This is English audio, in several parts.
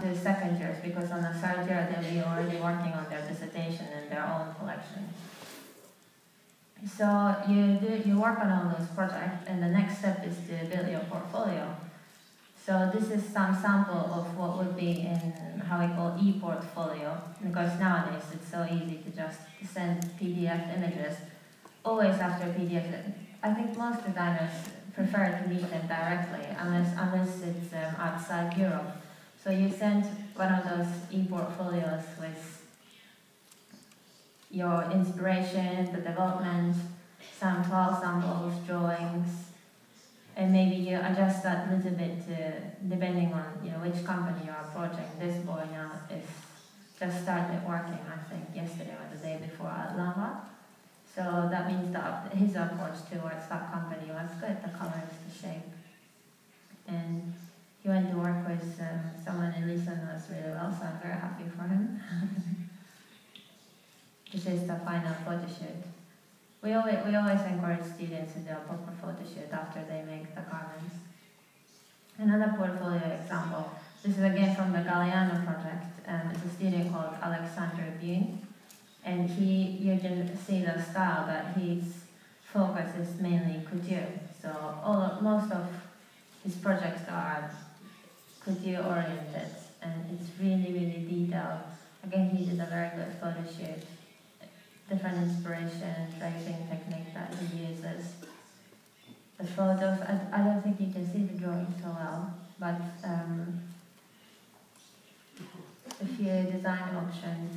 to second years, because on the third year they'll be already working on their dissertation and their own collection. So you work on all those projects, and the next step is to build your portfolio. So this is some sample of what would be in how we call e-portfolio, because nowadays it's so easy to just send PDF images, always after PDF. I think most designers prefer to meet them directly, unless it's outside Europe. So you send one of those e-portfolios with your inspiration, the development, some file samples, drawings, and maybe you adjust that a little bit depending on which company you are approaching. This boy now is just started working, I think, yesterday or the day before at Lava. So that means that his approach towards that company was good, the colors, the shape. And he went to work with someone in Lison who was really well, so I'm very happy for him. This is the final photo shoot. We always encourage students to do a proper photo shoot after they make the garments. Another portfolio example, this is again from the Galliano project. It's a student called Alexander Bune. And you can see the style that his focus is mainly couture. So most of his projects are couture oriented, and it's really, really detailed. Again, he did a very good photo shoot. Different inspiration, tracing technique that he uses. The photos, I don't think you can see the drawing so well, but a few design options,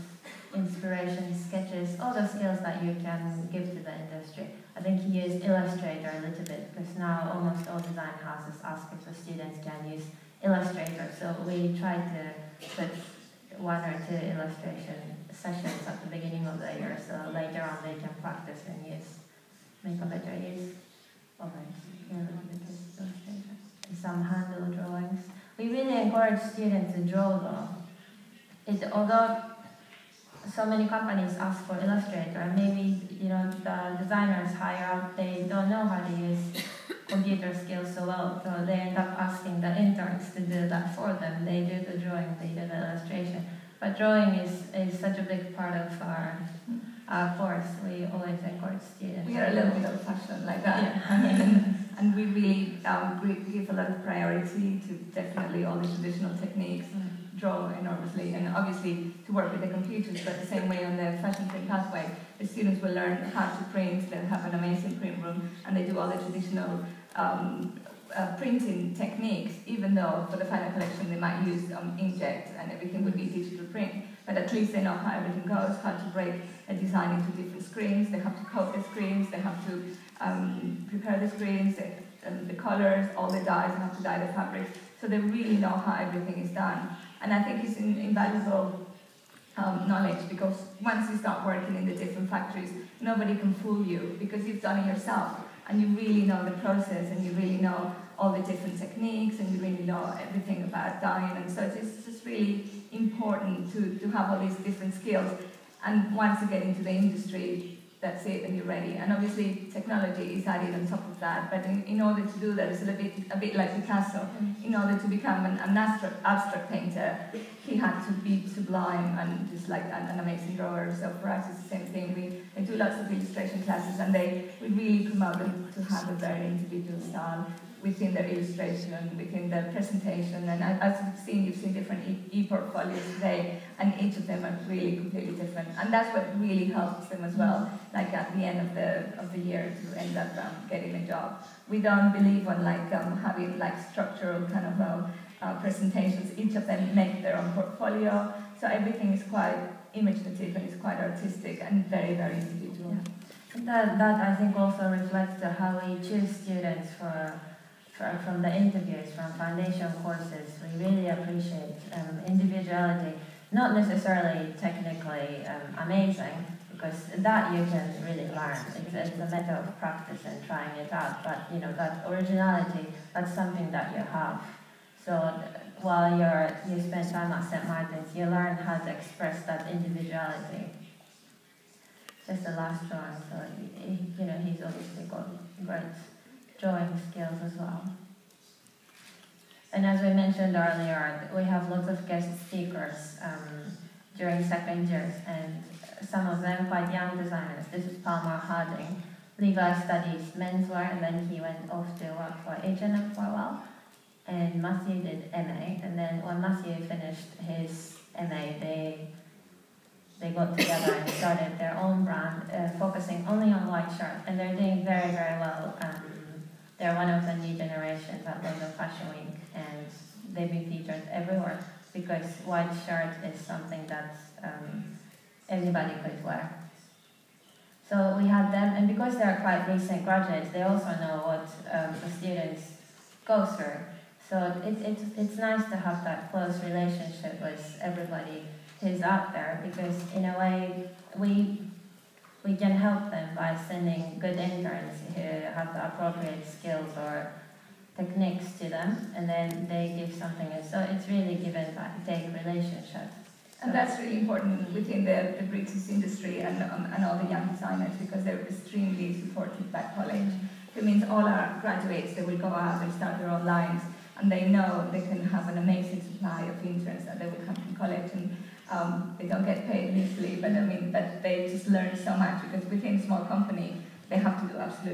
inspiration, sketches, all the skills that you can give to the industry. I think he used Illustrator a little bit, because now almost all design houses ask if the students can use Illustrator. So we try to put one or two illustration sessions at the beginning of the year, so later on they can practice and make a better use of it. Illustrator. Some handle drawings. We really encourage students to draw though. Although so many companies ask for Illustrator, and maybe the designers higher up, they don't know how to use computer skills so well, so they end up asking the interns to do that for them. They do the drawing, they do the illustration. But drawing is such a big part of our course. We always encourage students. We are a little bit old-fashioned like that. Yeah. And we really give a lot of priority to definitely all the traditional techniques, draw enormously, and obviously to work with the computers, but the same way on the fashion print pathway, the students will learn how to print. They'll have an amazing print room, and they do all the traditional printing techniques, even though for the final collection they might use inkjet and everything would be digital print, but at least they know how everything goes, how to break a design into different screens. They have to coat the screens, they have to prepare the screens, the colors, all the dyes, they have to dye the fabrics, so they really know how everything is done. And I think it's invaluable knowledge, because once you start working in the different factories, nobody can fool you, because you've done it yourself. And you really know the process, and you really know all the different techniques, and you really know everything about dyeing, and so it's just really important to have all these different skills. And once you get into the industry, that's it, and you're ready. And obviously technology is added on top of that, but in order to do that, it's a bit like Picasso. In order to become an abstract painter, he had to be sublime and just like an amazing drawer. So for us, it's the same thing. They do lots of illustration classes, and we really promote them to have a very individual style within their illustration, within their presentation. And as you've seen different e-portfolios today, and each of them are really completely different. And that's what really helps them as well, like at the end of the year, to end up getting a job. We don't believe on having structural kind of presentations. Each of them make their own portfolio, so everything is quite imaginative and it's quite artistic and very, very individual. Yeah. That I think also reflects how we choose students from the interviews, from foundation courses. We really appreciate individuality, not necessarily technically amazing, because that you can really learn. It's a matter of practice and trying it out, but that originality, that's something that you have. So while you spend time at St. Martin's, you learn how to express that individuality. Just the last drawing, so he's obviously got great drawing skills as well. And as we mentioned earlier, we have lots of guest speakers during second years, and some of them quite young designers. This is Palmer Harding. Levi studies menswear, and then he went off to work for H&M for a while. And Matthew did MA, and then when Matthew finished his MA, they got together and started their own brand, focusing only on white shirts, and they're doing very, very well. They're one of the new generations at London Fashion Week, and they've been featured everywhere because white shirt is something that everybody could wear. So we had them, and because they're quite recent graduates, they also know what the students go through. So it's nice to have that close relationship with everybody who's out there, because in a way we can help them by sending good interns who have the appropriate skills or techniques to them, and then they give something. So it's really give and take relationship. And that's really important within the British industry and all the young designers, because they're extremely supported by college. It means all our graduates, they will go out, they start their own lines, and they know they can have an amazing supply of interns that they will come from college, and they don't get paid initially, but I mean, but they just learn so much, because within a small company, they have to do absolutely